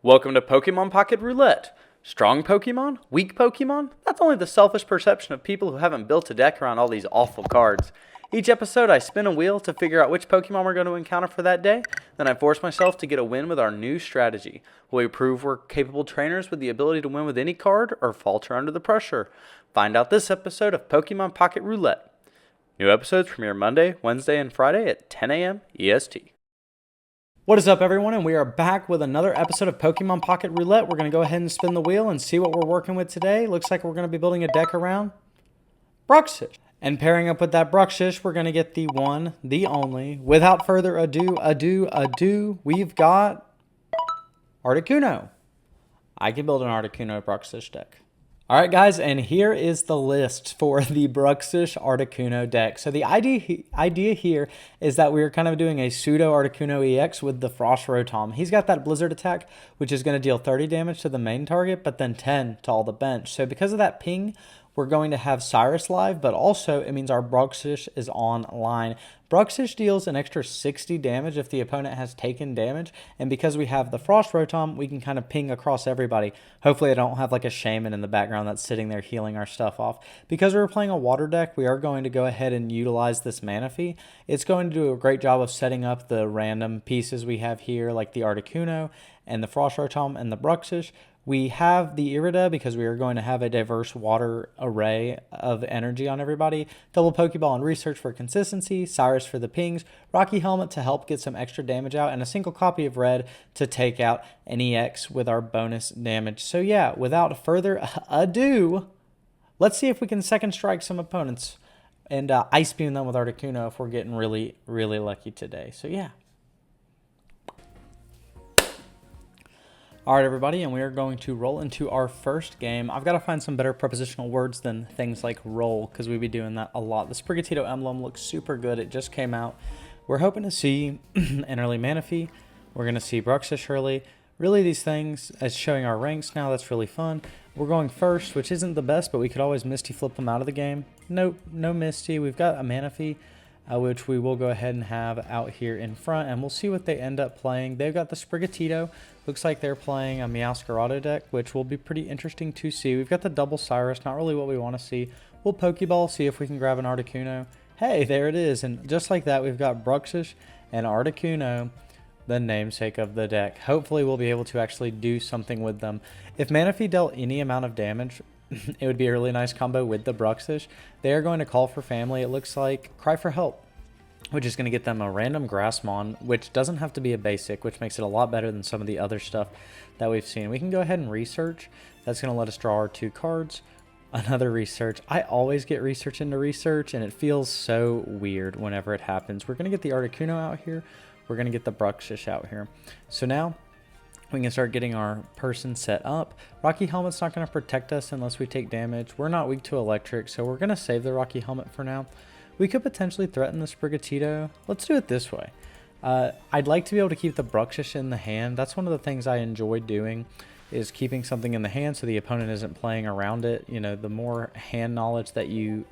Welcome to Pokemon Pocket Roulette. Strong Pokemon? Weak Pokemon? That's only the selfish perception of people who haven't built a deck around all these awful cards. Each episode I spin a wheel to figure out which Pokemon we're going to encounter for that day, then I force myself to get a win with our new strategy. Will we prove we're capable trainers with the ability to win with any card, or falter under the pressure? Find out this episode of Pokemon Pocket Roulette. New episodes premiere Monday, Wednesday, and Friday at 10 a.m. EST. What is up, everyone, and we are back with another episode of Pokemon Pocket Roulette. We're going to go ahead and spin the wheel and see what we're working with today. Looks like we're going to be building a deck around Bruxish. And pairing up with that Bruxish, we're going to get the one, the only, without further ado, we've got Articuno. I can build an Articuno Bruxish deck. Alright guys, and here is the list for the Bruxish Articuno deck. So the idea here is that we're kind of doing a pseudo Articuno EX with the Frost Rotom. He's got that Blizzard attack, which is going to deal 30 damage to the main target, but then 10 to all the bench. So because of that ping, we're going to have Cyrus live, but also it means our Bruxish is online. Bruxish deals an extra 60 damage if the opponent has taken damage, and because we have the Frost Rotom, we can kind of ping across everybody. Hopefully I don't have like a Shaman in the background that's sitting there healing our stuff off. Because we're playing a water deck, we are going to go ahead and utilize this Manaphy. It's going to do a great job of setting up the random pieces we have here, like the Articuno and the Frost Rotom and the Bruxish. We have the Irida because we are going to have a diverse water array of energy on everybody. Double Pokeball and Research for consistency. Cyrus for the pings. Rocky Helmet to help get some extra damage out. And a single copy of Red to take out an EX with our bonus damage. So yeah, without further ado, let's see if we can second strike some opponents. And Ice Beam them with Articuno if we're getting really, really lucky today. So yeah. All right, everybody, and we are going to roll into our first game. I've got to find some better prepositional words than things like roll, because we'd be doing that a lot. The Sprigatito emblem looks super good. It just came out. We're hoping to see an early Manaphy. We're going to see Bruxish early. Really, these things, as showing our ranks now, that's really fun. We're going first, which isn't the best, but we could always Misty flip them out of the game. Nope, no Misty. We've got a Manaphy, which we will go ahead and have out here in front, and we'll see what they end up playing. They've got the Sprigatito. Looks like they're playing a Meowscarada deck, which will be pretty interesting to see. We've got the double Cyrus, not really what we want to see. We'll Pokeball, see if we can grab an Articuno. Hey, there it is, and just like that, we've got Bruxish and Articuno, the namesake of the deck. Hopefully, we'll be able to actually do something with them. If Manaphy dealt any amount of damage, it would be a really nice combo with the Bruxish. They are going to call for family, it looks like. Cry for help, which is going to get them a random Grassmon, which doesn't have to be a basic, which makes it a lot better than some of the other stuff that we've seen. We can go ahead and Research. That's going to let us draw our 2 cards. Another Research. I always get Research into Research, and it feels so weird whenever it happens. We're going to get the Articuno out here. We're going to get the Bruxish out here. So now we can start getting our person set up. Rocky Helmet's not going to protect us unless we take damage. We're not weak to electric, so we're going to save the Rocky Helmet for now. We could potentially threaten the Sprigatito. Let's do it this way. I'd like to be able to keep the Bruxish in the hand. That's one of the things I enjoy doing, is keeping something in the hand so the opponent isn't playing around it. You know, the more hand knowledge that you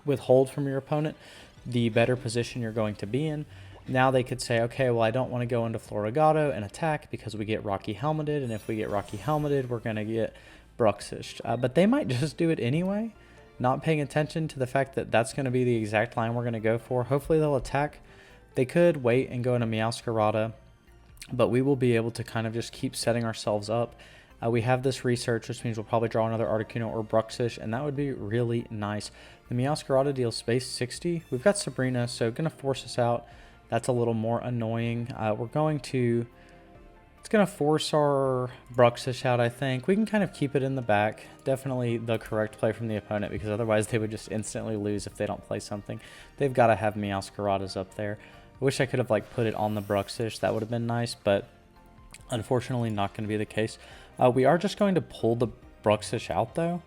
withhold from your opponent, the better position you're going to be in. Now they could say, okay, well, I don't want to go into Floragato and attack because we get Rocky Helmeted, and if we get Rocky Helmeted, we're going to get Bruxish. But they might just do it anyway, not paying attention to the fact that that's going to be the exact line we're going to go for. Hopefully they'll attack. They could wait and go into Meowscarada, but we will be able to kind of just keep setting ourselves up. We have this Research, which means we'll probably draw another Articuno or Bruxish, and that would be really nice. The Meowscarada deals space 60. We've got Sabrina, so going to force us out. That's a little more annoying. It's going to force our Bruxish out, I think. We can kind of keep it in the back. Definitely the correct play from the opponent, because otherwise they would just instantly lose if they don't play something. They've got to have Meowscaradas up there. I wish I could have put it on the Bruxish. That would have been nice, but unfortunately not going to be the case. We are just going to pull the Bruxish out, though.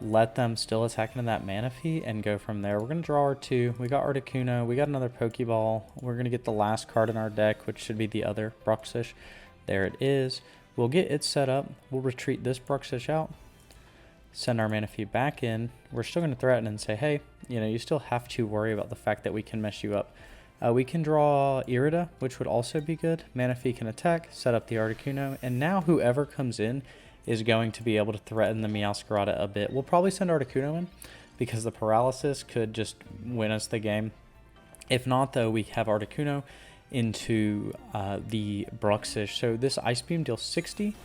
Let them still attack into that Manaphy and go from there. We're going to draw our 2. We got Articuno. We got another Pokeball. We're going to get the last card in our deck, which should be the other Bruxish. There it is. We'll get it set up. We'll retreat this Bruxish out. Send our Manaphy back in. We're still going to threaten and say, hey, you still have to worry about the fact that we can mess you up. We can draw Irida, which would also be good. Manaphy can attack, set up the Articuno, and now whoever comes in is going to be able to threaten the Meowscarada a bit. We'll probably send Articuno in because the paralysis could just win us the game. If not, though, we have Articuno into the Bruxish. So this Ice Beam deals 60,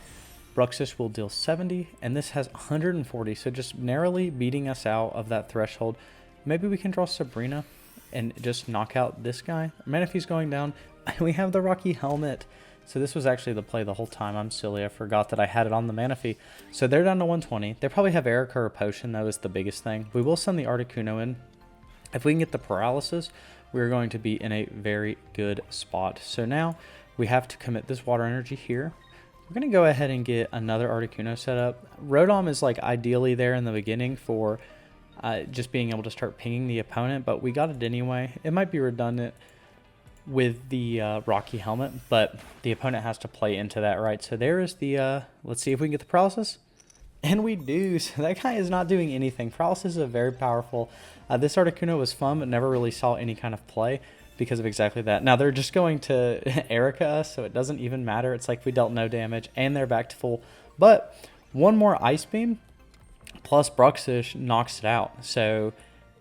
Bruxish will deal 70, and this has 140, so just narrowly beating us out of that threshold. Maybe we can draw Sabrina and just knock out this guy. Manaphy's going down, and we have the Rocky Helmet. So this was actually the play the whole time. I'm silly, I forgot that I had it on the Manaphy. So they're down to 120. They probably have Erica or Potion, though, is the biggest thing. We will send the Articuno in. If we can get the paralysis, we're going to be in a very good spot. So now we have to commit this water energy here. We're going to go ahead and get another Articuno set up. Rotom is like ideally there in the beginning for just being able to start pinging the opponent, but we got it anyway. It might be redundant with the Rocky Helmet, but the opponent has to play into that, right? So there is the, let's see if we can get the paralysis. And we do. So that guy is not doing anything. Paralysis is very powerful. This Articuno was fun, but never really saw any kind of play because of exactly that. Now they're just going to Erica us, so it doesn't even matter. It's like we dealt no damage, and they're back to full. But one more Ice Beam plus Bruxish knocks it out. So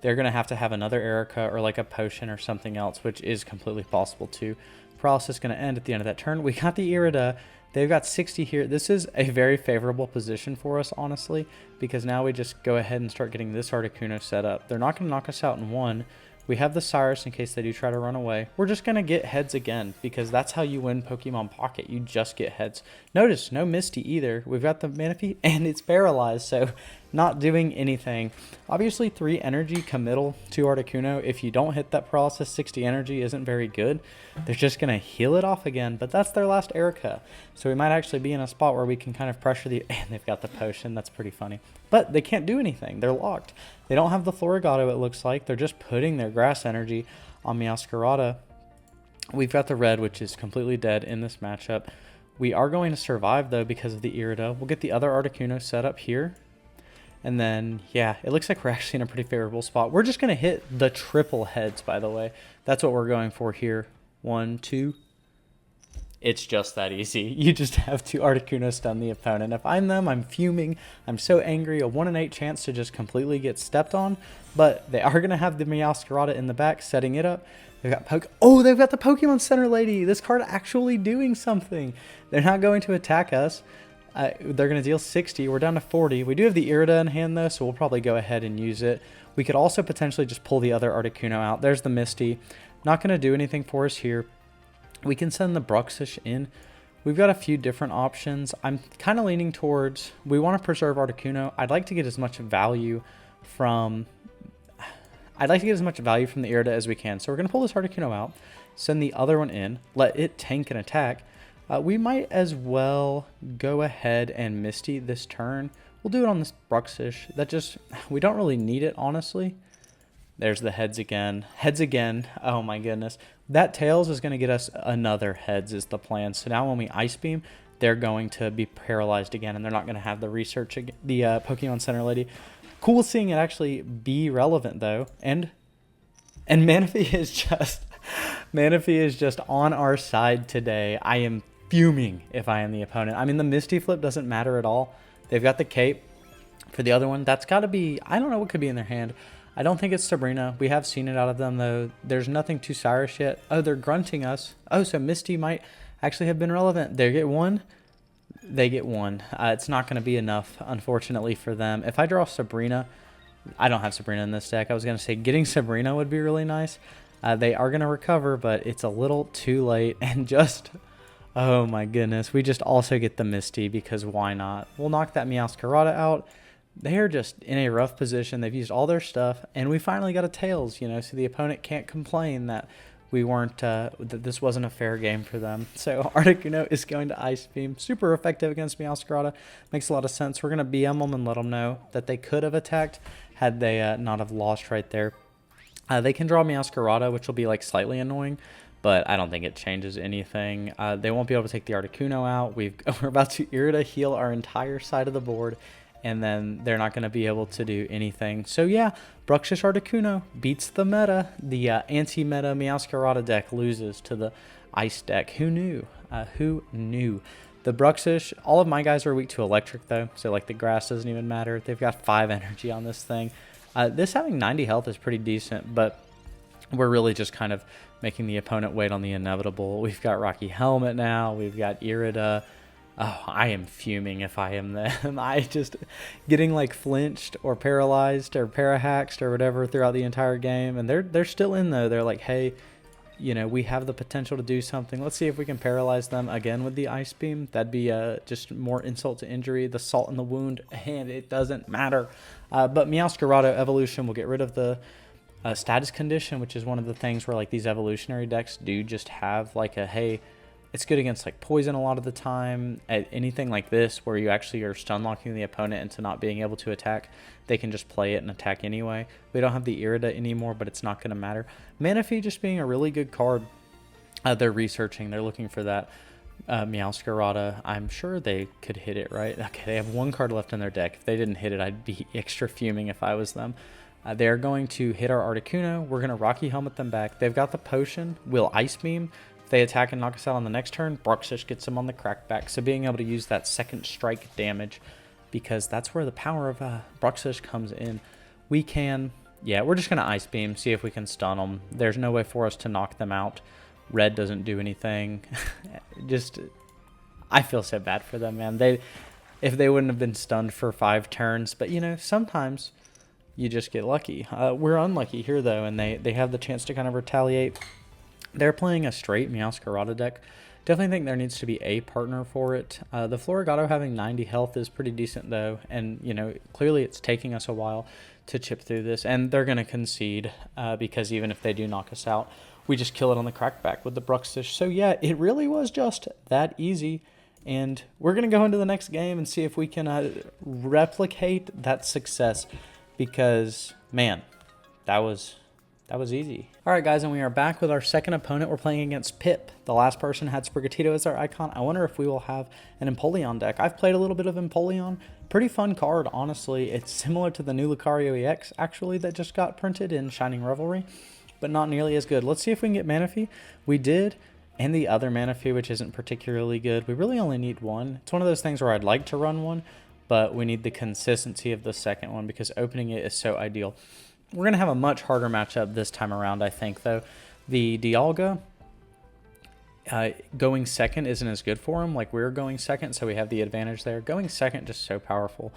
they're going to have another Erica or like a Potion or something else, which is completely possible too. Paralysis is going to end at the end of that turn. We got the Irida. They've got 60 here. This is a very favorable position for us, honestly, because now we just go ahead and start getting this Articuno set up. They're not going to knock us out in one. We have the Cyrus in case they do try to run away. We're just going to get heads again because that's how you win Pokemon Pocket. You just get heads. Notice, no Misty either. We've got the Manaphy and it's paralyzed, so not doing anything. Obviously, 3 energy committal to Articuno. If you don't hit that paralysis, 60 energy isn't very good. They're just going to heal it off again, but that's their last Erica. So we might actually be in a spot where we can kind of pressure the... And they've got the Potion. That's pretty funny. But they can't do anything. They're locked. They don't have the Florigato, it looks like. They're just putting their grass energy on Meowscarada. We've got the red, which is completely dead in this matchup. We are going to survive, though, because of the Irida. We'll get the other Articuno set up here. And then, yeah, it looks like we're actually in a pretty favorable spot. We're just going to hit the triple heads, by the way. That's what we're going for here. 1, 2. It's just that easy. You just have to Articuno stun the opponent. If I'm them, I'm fuming. I'm so angry. A 1 in 8 chance to just completely get stepped on. But they are going to have the Meowscarada in the back, setting it up. They've got they've got the Pokemon Center lady. This card actually doing something. They're not going to attack us. They're going to deal 60. We're down to 40. We do have the Irida in hand, though, so we'll probably go ahead and use it. We could also potentially just pull the other Articuno out. There's the Misty. Not going to do anything for us here. We can send the Bruxish in. We've got a few different options. I'm kind of leaning towards, we want to preserve Articuno. I'd like to get as much value from the Irida as we can. So we're going to pull this Articuno out, send the other one in, let it tank and attack. We might as well go ahead and Misty this turn. We'll do it on this Bruxish. We don't really need it, honestly. There's the heads again. Heads again. Oh my goodness. That Tails is going to get us another heads is the plan. So now when we Ice Beam, they're going to be paralyzed again, and they're not going to have the research, the Pokemon Center lady. Cool seeing it actually be relevant, though. And Manaphy is just on our side today. I am fuming if I am the opponent. I mean, the Misty Flip doesn't matter at all. They've got the Cape for the other one. That's got to be, I don't know what could be in their hand. I don't think it's Sabrina. We have seen it out of them, though. There's nothing to Cyrus yet. Oh, they're grunting us. Oh, so Misty might actually have been relevant. They get one. They get one. It's not going to be enough, unfortunately, for them. If I draw Sabrina, I don't have Sabrina in this deck. I was going to say getting Sabrina would be really nice. They are going to recover, but it's a little too late. And just, oh my goodness, we just also get the Misty because why not? We'll knock that Meowscarada out. They're just in a rough position. They've used all their stuff, and we finally got a Tails, so the opponent can't complain that we weren't, that this wasn't a fair game for them. So Articuno is going to Ice Beam. Super effective against Meowscarada. Makes a lot of sense. We're going to BM them and let them know that they could have attacked had they not have lost right there. They can draw Meowscarada, which will be like slightly annoying, but I don't think it changes anything. They won't be able to take the Articuno out. We're about to Irida heal our entire side of the board, and then they're not going to be able to do anything. So yeah, Bruxish Articuno beats the meta. The anti-meta Meowscarada deck loses to the Ice deck. Who knew? Who knew? The Bruxish, all of my guys are weak to electric though, so like the grass doesn't even matter. They've got 5 energy on this thing. This having 90 health is pretty decent, but we're really just kind of making the opponent wait on the inevitable. We've got Rocky Helmet now. We've got Irida. Oh, I am fuming if I am them. I just getting like flinched or paralyzed or parahaxed or whatever throughout the entire game. And they're still in though. They're like, hey, you know, we have the potential to do something. Let's see if we can paralyze them again with the Ice Beam. That'd be just more insult to injury, the salt in the wound, and it doesn't matter. But Meowscarada evolution will get rid of the status condition, which is one of the things where like these evolutionary decks do just have like a, hey, it's good against like poison a lot of the time. At anything like this where you actually are stun locking the opponent into not being able to attack, they can just play it and attack anyway. We don't have the Irida anymore, but it's not going to matter. Manaphy just being a really good card. They're researching. They're looking for that Meowscarada. I'm sure they could hit it, right? Okay, they have 1 card left in their deck. If they didn't hit it, I'd be extra fuming if I was them. They're going to hit our Articuno. We're going to Rocky Helmet them back. They've got the potion. We'll Ice Beam. If they attack and knock us out on the next turn, Bruxish gets them on the crackback. So being able to use that second strike damage, because that's where the power of Bruxish comes in. We can, yeah, we're just going to Ice Beam, see if we can stun them. There's no way for us to knock them out. Red doesn't do anything. Just, I feel so bad for them, man. If they wouldn't have been stunned for 5 turns. But, you know, sometimes you just get lucky. We're unlucky here, though, and they have the chance to kind of retaliate. They're playing a straight Meowscarada deck. Definitely think there needs to be a partner for it. The Florigato having 90 health is pretty decent, though. And, you know, clearly it's taking us a while to chip through this. And they're going to concede because even if they do knock us out, we just kill it on the crackback with the Bruxish. So, yeah, it really was just that easy. And we're going to go into the next game and see if we can replicate that success. Because, man, that was easy. All right, guys, and we are back with our second opponent. We're playing against Pip. The last person had Sprigatito as our icon. I wonder if we will have an Empoleon deck. I've played a little bit of Empoleon. Pretty fun card, honestly. It's similar to the new Lucario EX, actually, that just got printed in Shining Revelry, but not nearly as good. Let's see if we can get Manaphy. We did, and the other Manaphy, which isn't particularly good. We really only need 1. It's one of those things where I'd like to run 1, but we need the consistency of the second one because opening it is so ideal. We're going to have a much harder matchup this time around, I think, though. The Dialga going second isn't as good for him. Like, we're going second, so we have the advantage there. Going second, just so powerful.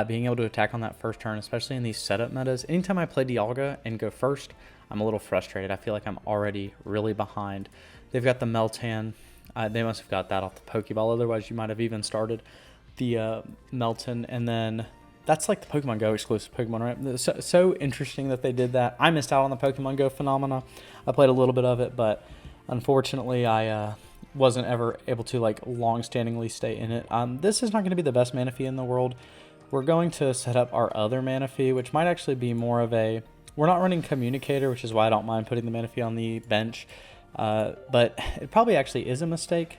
Being able to attack on that first turn, especially in these setup metas. Anytime I play Dialga and go first, I'm a little frustrated. I feel like I'm already really behind. They've got the Meltan. They must have got that off the Pokeball. Otherwise, you might have even started the Meltan, and then that's like the Pokemon Go exclusive Pokemon, right? So interesting that they did that. I missed out on the Pokemon Go phenomena. I played a little bit of it, but unfortunately I wasn't ever able to like long-standingly stay in it. This is not going to be the best Manaphy in the world. We're going to set up our other Manaphy, which might actually be more of a... We're not running Communicator, which is why I don't mind putting the Manaphy on the bench. But it probably actually is a mistake.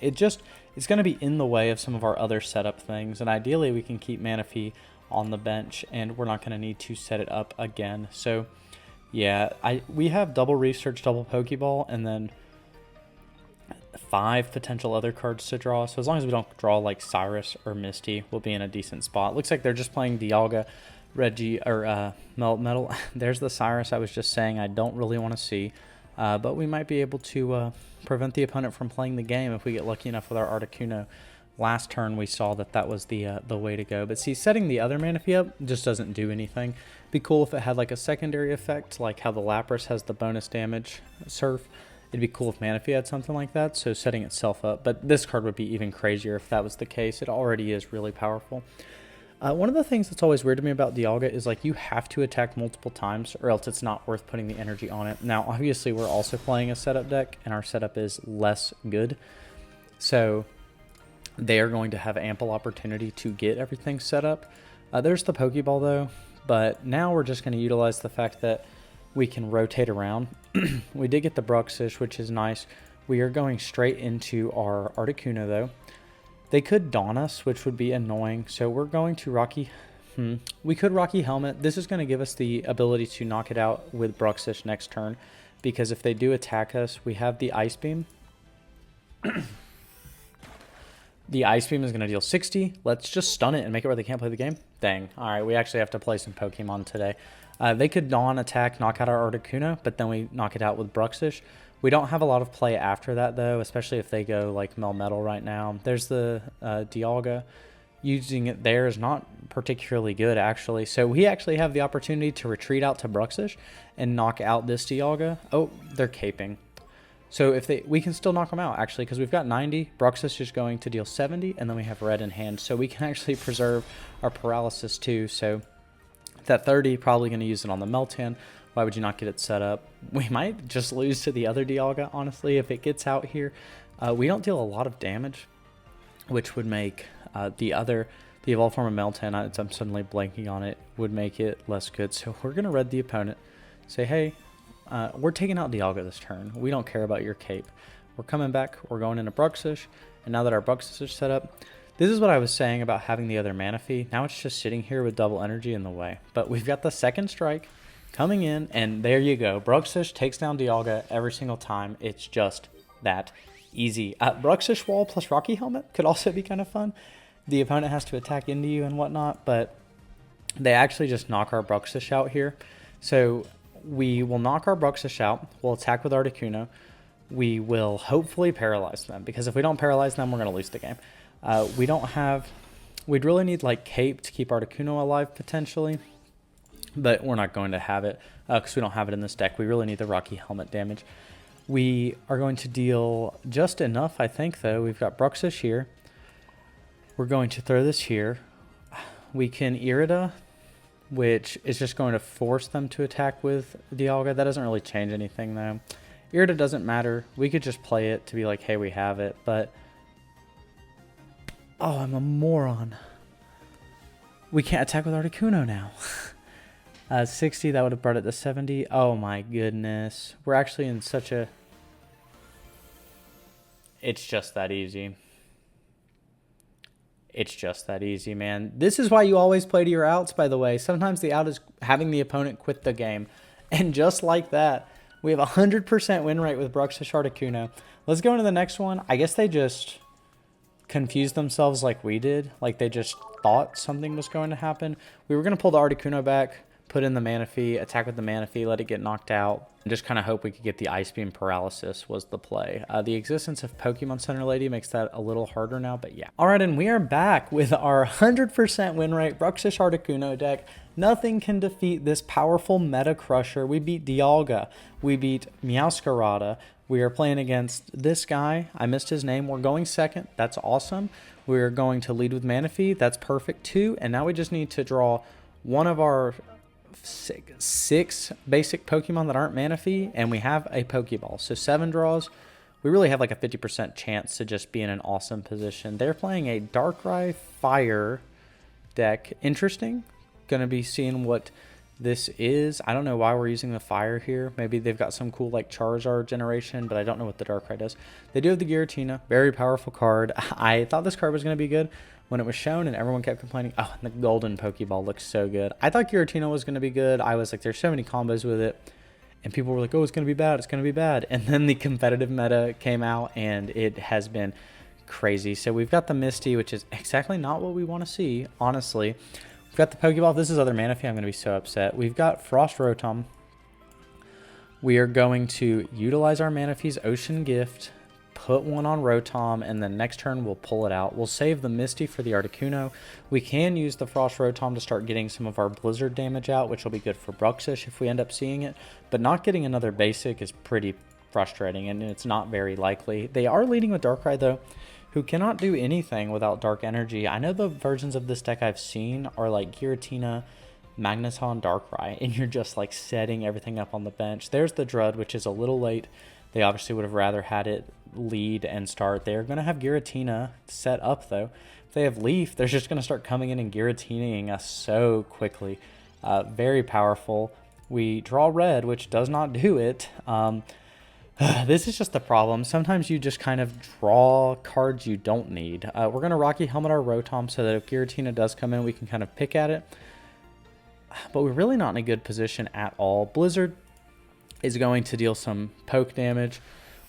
It's going to be in the way of some of our other setup things, and ideally we can keep Manaphy on the bench, and we're not going to need to set it up again. So, yeah, we have double Research, double Pokeball, and then 5 potential other cards to draw. So as long as we don't draw like Cyrus or Misty, we'll be in a decent spot. Looks like they're just playing Dialga, Reggie, or Metal. There's the Cyrus I was just saying I don't really want to see. But we might be able to prevent the opponent from playing the game if we get lucky enough with our Articuno. Last turn we saw that was the way to go. But see, setting the other Manaphy up just doesn't do anything. Be cool if it had like a secondary effect, like how the Lapras has the bonus damage Surf. It'd be cool if Manaphy had something like that, so setting itself up. But this card would be even crazier if that was the case. It already is really powerful. One of the things that's always weird to me about Dialga is like you have to attack multiple times or else it's not worth putting the energy on it. Now, obviously, we're also playing a setup deck, and our setup is less good. So they are going to have ample opportunity to get everything set up. There's the Pokeball, though, but now we're just going to utilize the fact that we can rotate around. We did get the Bruxish, which is nice. We are going straight into our Articuno, though. They could Dawn us, which would be annoying. So we're going to Rocky. We could Rocky Helmet. This is going to give us the ability to knock it out with Bruxish next turn. Because if they do attack us, we have the Ice Beam. The Ice Beam is going to deal 60. Let's just stun it and make it where they can't play the game. Dang. All right, we actually have to play some Pokemon today. They could Dawn attack, knock out our Articuno, but then we knock it out with Bruxish. We don't have a lot of play after that, though, especially if they go like Melmetal right now. There's the Dialga. Using it there is not particularly good, actually. So we actually have the opportunity to retreat out to Bruxish and knock out this Dialga. Oh, they're caping. So if we can still knock them out, actually, because we've got 90. Bruxish is going to deal 70, and then we have red in hand. So we can actually preserve our paralysis, too. So that 30, probably going to use it on the Meltan. Why would you not get it set up? We might just lose to the other Dialga, honestly, if it gets out here. We don't deal a lot of damage, which would make the evolved form of Meltan, I'm suddenly blanking on it, would make it less good. So we're going to red the opponent. Say, hey, we're taking out Dialga this turn. We don't care about your cape. We're coming back. We're going into Bruxish. And now that our Bruxish is set up, this is what I was saying about having the other Manaphy. Now it's just sitting here with double energy in the way. But we've got the second strike coming in, and there you go. Bruxish takes down Dialga every single time. It's just that easy. Bruxish Wall plus Rocky Helmet could also be kind of fun. The opponent has to attack into you and whatnot, but they actually just knock our Bruxish out here. So we will knock our Bruxish out. We'll attack with Articuno. We will hopefully paralyze them, because if we don't paralyze them, we're going to lose the game. We don't have... We'd really need like Cape to keep Articuno alive potentially, but we're not going to have it because we don't have it in this deck. We really need the Rocky Helmet damage. We are going to deal just enough, I think, though. We've got Bruxish here. We're going to throw this here. We can Irida, which is just going to force them to attack with Dialga. That doesn't really change anything, though. Irida doesn't matter. We could just play it to be like, hey, we have it, but... Oh, I'm a moron. We can't attack with Articuno now. 60, that would have brought it to 70. Oh my goodness. We're actually in such a... It's just that easy. It's just that easy, man. This is why you always play to your outs, by the way. Sometimes the out is having the opponent quit the game. And just like that, we have a 100% win rate with Bruxish Articuno. Let's go into the next one. I guess they just confused themselves like we did. Like they just thought something was going to happen. We were going to pull the Articuno back, put in the Manaphy, attack with the Manaphy, let it get knocked out, and just kind of hope we could get the Ice Beam paralysis was the play. The existence of Pokemon Center Lady makes that a little harder now, but yeah. All right, and we are back with our 100% win rate Bruxish Articuno deck. Nothing can defeat this powerful Meta Crusher. We beat Dialga. We beat Meowscarada. We are playing against this guy. I missed his name. We're going second. That's awesome. We're going to lead with Manaphy. That's perfect too. And now we just need to draw one of our six basic Pokemon that aren't Manaphy, and we have a Pokeball. So 7 draws. We really have like a 50% chance to just be in an awesome position. They're playing a Darkrai Fire deck. Interesting. Going to be seeing what this is. I don't know why we're using the Fire here. Maybe they've got some cool like Charizard generation, but I don't know what the Darkrai does. They do have the Giratina. Very powerful card. I thought this card was going to be good when it was shown, and everyone kept complaining. Oh, and the golden Pokeball looks so good. I thought Giratina was going to be good. I was like, there's so many combos with it. And people were like, oh, it's going to be bad. It's going to be bad. And then the competitive meta came out, and it has been crazy. So we've got the Misty, which is exactly not what we want to see, honestly. We've got the Pokeball. If this is other Manaphy, I'm going to be so upset. We've got Frost Rotom. We are going to utilize our Manaphy's Ocean Gift, put one on Rotom, and then next turn we'll pull it out. We'll save the Misty for the Articuno. We can use the Frost Rotom to start getting some of our Blizzard damage out, which will be good for Bruxish if we end up seeing it. But not getting another basic is pretty frustrating, and it's not very likely. They are leading with Darkrai, though, who cannot do anything without Dark Energy. I know the versions of this deck I've seen are like Giratina, Magneton, Darkrai, and you're just like setting everything up on the bench. There's the Drud, which is a little late. They obviously would have rather had it lead and start. They're going to have Giratina set up, though. If they have Leaf, they're just going to start coming in and Giratinaing us so quickly. Very powerful. We draw red, which does not do it. This is just the problem. Sometimes you just kind of draw cards you don't need. We're going to Rocky Helmet our Rotom so that if Giratina does come in, we can kind of pick at it. But we're really not in a good position at all. Blizzard is going to deal some poke damage.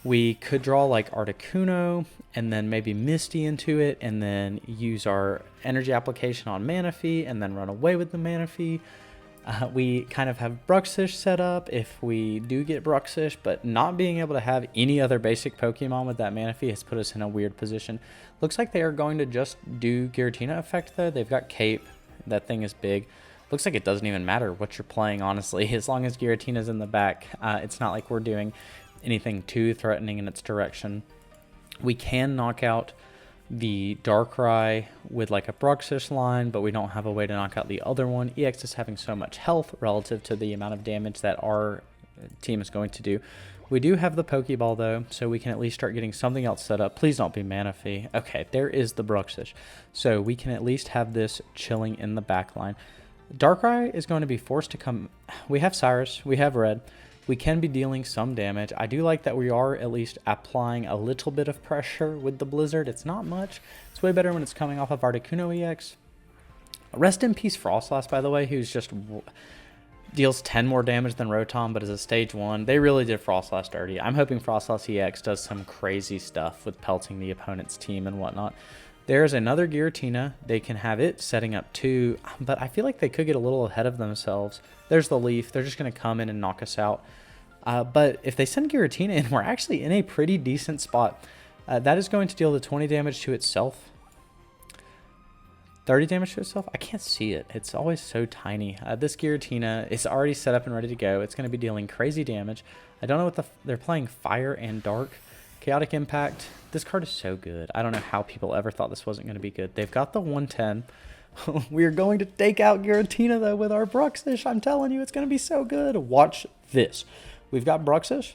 We could draw like Articuno and then maybe Misty into it and then use our energy application on Manaphy and then run away with the Manaphy. We kind of have Bruxish set up if we do get Bruxish, but not being able to have any other basic Pokemon with that Manaphy has put us in a weird position. Looks like they are going to just do Giratina effect though. They've got Cape. That thing is big. Looks like it doesn't even matter what you're playing, honestly. As long as Giratina's in the back, it's not like we're doing anything too threatening in its direction. We can knock out the Darkrai with like a Bruxish line, but we don't have a way to knock out the other one. EX is having so much health relative to the amount of damage that our team is going to do. We do have the Pokeball though, so we can at least start getting something else set up. Please don't be Manaphy. Okay, there is the Bruxish. So we can at least have this chilling in the back line. Darkrai is going to be forced to come. We have Cyrus, we have Red. We can be dealing some damage. I do like that we are at least applying a little bit of pressure with the Blizzard. It's not much. It's way better when it's coming off of Articuno EX. Rest in peace Frostlass, by the way, who's just deals 10 more damage than Rotom, but is a stage 1. They really did Frostlass dirty. I'm hoping Frostlass EX does some crazy stuff with pelting the opponent's team and whatnot. There's another Giratina. They can have it setting up too, but I feel like they could get a little ahead of themselves. There's the Leaf. They're just going to come in and knock us out. But if they send Giratina in, we're actually in a pretty decent spot. That is going to deal the 20 damage to itself. 30 damage to itself? I can't see it. It's always so tiny. This Giratina is already set up and ready to go. It's going to be dealing crazy damage. I don't know what they're playing Fire and Dark. Chaotic Impact. This card is so good. I don't know how people ever thought this wasn't going to be good. They've got the 110. We are going to take out Giratina, though, with our Bruxish. I'm telling you, it's going to be so good. Watch this. We've got Bruxish,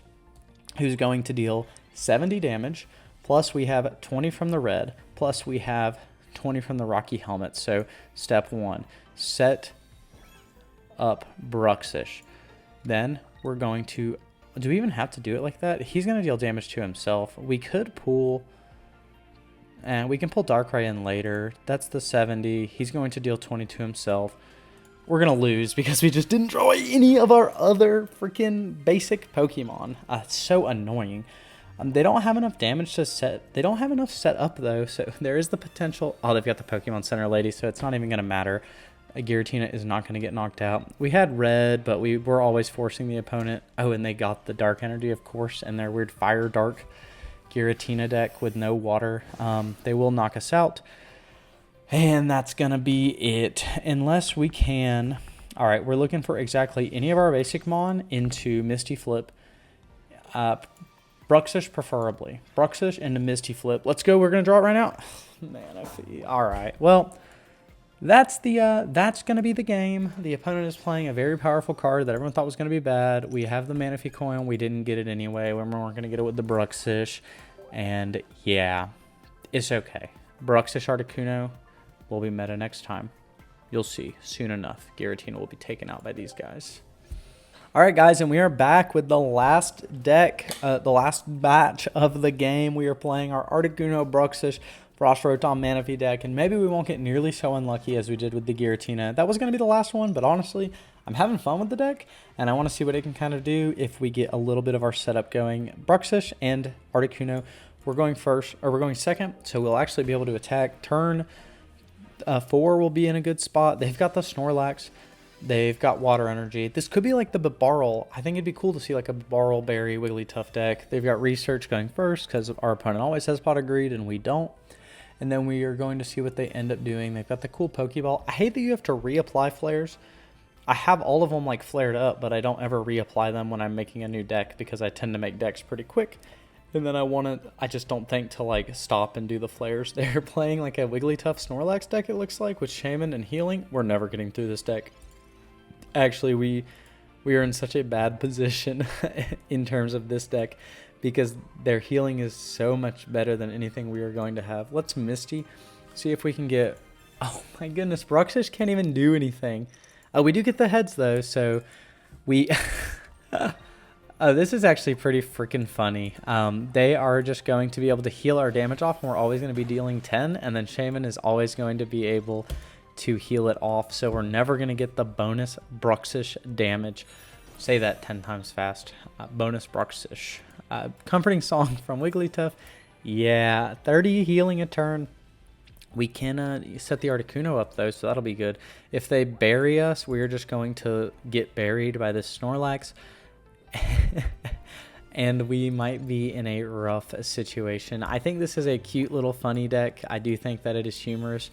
who's going to deal 70 damage, plus we have 20 from the Red, plus we have 20 from the Rocky Helmet. So, step 1, set up Bruxish. Then, we're going to... Do we even have to do it like that? He's going to deal damage to himself. We could pull... And we can pull Darkrai in later. That's the 70. He's going to deal 20 to himself. We're going to lose because we just didn't draw any of our other freaking basic Pokemon. It's so annoying. They don't have enough damage to set. They don't have enough set up, though. So there is the potential. Oh, they've got the Pokemon Center lady, so it's not even going to matter. Giratina is not going to get knocked out. We had Red, but we were always forcing the opponent. Oh, and they got the Dark Energy, of course, and their weird Fire Dark Giratina deck with no water. They will knock us out. And that's going to be it. Unless we can... Alright, we're looking for exactly any of our basic Mon into Misty Flip. Bruxish preferably. Bruxish into Misty Flip. Let's go. We're going to draw it right now. Manaphy. Alright, well... That's going to be the game. The opponent is playing a very powerful card that everyone thought was going to be bad. We have the Manaphy coin. We didn't get it anyway. We weren't going to get it with the Bruxish. And yeah, it's okay. Bruxish Articuno will be meta next time. You'll see soon enough. Giratina will be taken out by these guys. All right, guys, and we are back with the last deck, the last batch of the game. We are playing our Articuno Bruxish Frost Rotom Manaphy deck, and maybe we won't get nearly so unlucky as we did with the Giratina. That was going to be the last one, but honestly, I'm having fun with the deck, and I want to see what it can kind of do if we get a little bit of our setup going. Bruxish and Articuno, we're going first, or we're going second, so we'll actually be able to attack. Turn 4 will be in a good spot. They've got the Snorlax. They've got Water Energy. This could be like the Bibarel. I think it'd be cool to see like a Bibarel Berry Wigglytuff deck. They've got Research going first because our opponent always has Pot of Greed and we don't. And then we are going to see what they end up doing. They've got the cool Pokeball. I hate that you have to reapply flares. I have all of them like flared up, but I don't ever reapply them when I'm making a new deck because I tend to make decks pretty quick. And then I just don't think to like stop and do the flares. They're playing like a Wigglytuff Snorlax deck, it looks like, with Shaman and Healing. We're never getting through this deck. Actually, we are in such a bad position in terms of this deck because their healing is so much better than anything we are going to have. Let's Misty, see if we can get... Oh my goodness, Bruxish can't even do anything. We do get the heads though, so we... Oh, this is actually pretty freaking funny. They are just going to be able to heal our damage off, and we're always going to be dealing 10, and then Shaman is always going to be able to heal it off, so we're never going to get the bonus Bruxish damage. Say that 10 times fast. Bonus Bruxish. Comforting Song from Wigglytuff. Yeah, 30 healing a turn. We can set the Articuno up, though, so that'll be good. If they bury us, we're just going to get buried by this Snorlax. And we might be in a rough situation. I think this is a cute little funny deck. I do think that it is humorous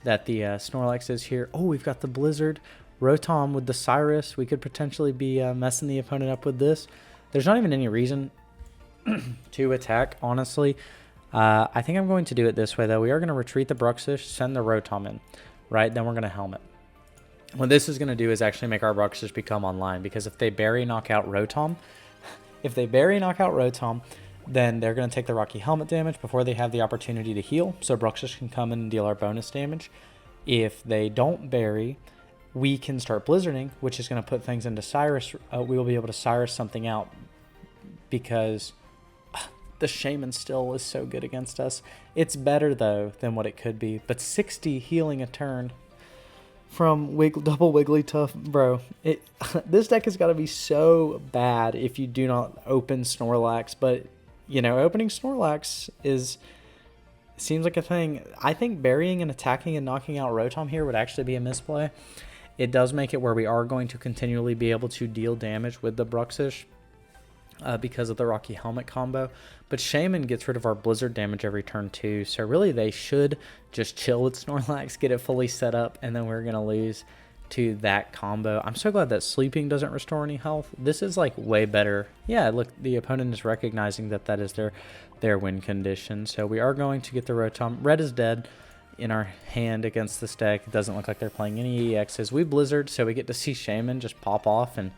that the Snorlax is here. Oh, we've got the Blizzard. Rotom with the Cyrus. We could potentially be messing the opponent up with this. There's not even any reason to attack, honestly. I think I'm going to do it this way, though. We are going to retreat the Bruxish, send the Rotom in, right? Then we're going to Helmet. What this is going to do is actually make our Bruxish become online, because if they bury knockout Rotom, then they're going to take the Rocky Helmet damage before they have the opportunity to heal, so Bruxish can come in and deal our bonus damage. If they don't bury, we can start Blizzarding, which is going to put things into Cyrus. We will be able to Cyrus something out, because the Shaman still is so good against us. It's better, though, than what it could be. But 60 healing a turn from double Wigglytuff, bro. This deck has got to be so bad if you do not open Snorlax. But, you know, opening Snorlax seems like a thing. I think burying and attacking and knocking out Rotom here would actually be a misplay. It does make it where we are going to continually be able to deal damage with the Bruxish. Because of the Rocky Helmet combo. But Shaman gets rid of our Blizzard damage every turn too. So really they should just chill with Snorlax, get it fully set up, and then we're going to lose to that combo. I'm so glad that Sleeping doesn't restore any health. This is like way better. Yeah, look, the opponent is recognizing that that is their win condition. So we are going to get the Rotom. Red is dead in our hand against this deck. It doesn't look like they're playing any EXs. We Blizzard, so we get to see Shaman just pop off and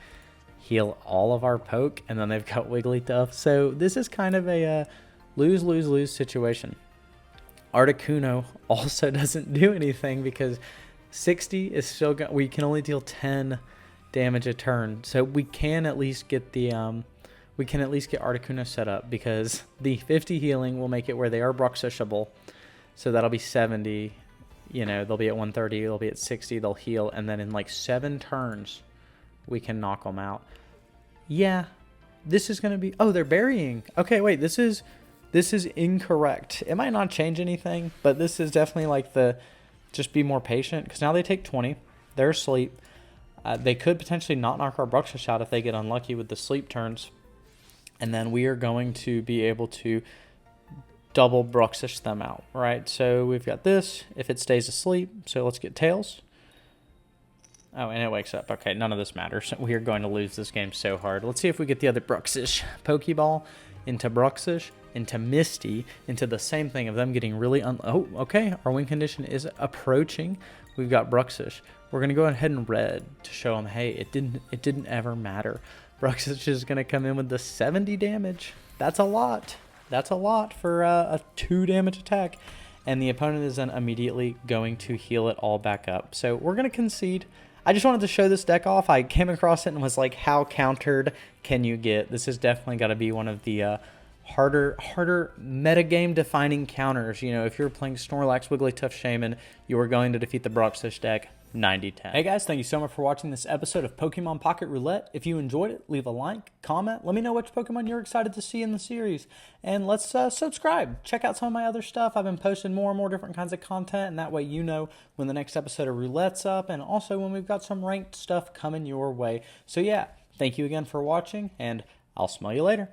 heal all of our poke, and then they've got Wigglytuff. So this is kind of a lose-lose-lose situation. Articuno also doesn't do anything because 60 is still we can only deal 10 damage a turn. So we can at least get the Articuno set up, because the 50 healing will make it where they are Bruxishable. So that'll be 70. You know, they'll be at 130, they'll be at 60, they'll heal, and then in like 7 turns we can knock them out. Yeah, this is going to be... Oh, they're burying. Okay, wait, this is incorrect. It might not change anything, but this is definitely like just be more patient, because now they take 20. They're asleep. They could potentially not knock our Bruxish out if they get unlucky with the sleep turns. And then we are going to be able to double Bruxish them out, right? So we've got this. If it stays asleep, so let's get Tails. Oh, and it wakes up. Okay, none of this matters. We are going to lose this game so hard. Let's see if we get the other Bruxish. Pokeball into Bruxish, into Misty, into the same thing of them getting really... Oh, okay. Our win condition is approaching. We've got Bruxish. We're going to go ahead and red to show them, hey, it didn't ever matter. Bruxish is going to come in with the 70 damage. That's a lot. That's a lot for a 2 damage attack. And the opponent is then immediately going to heal it all back up. So we're going to concede. I just wanted to show this deck off. I came across it and was like, how countered can you get? This has definitely got to be one of the harder metagame defining counters. You know, if you're playing Snorlax, Wigglytuff, Shaman, you are going to defeat the Bruxish deck 90-10. Hey guys, thank you so much for watching this episode of Pokemon Pocket Roulette. If you enjoyed it, leave a like, comment, let me know which Pokemon you're excited to see in the series, and let's subscribe. Check out some of my other stuff. I've been posting more and more different kinds of content, and that way you know when the next episode of Roulette's up, and also when we've got some ranked stuff coming your way. So yeah, thank you again for watching, and I'll smell you later.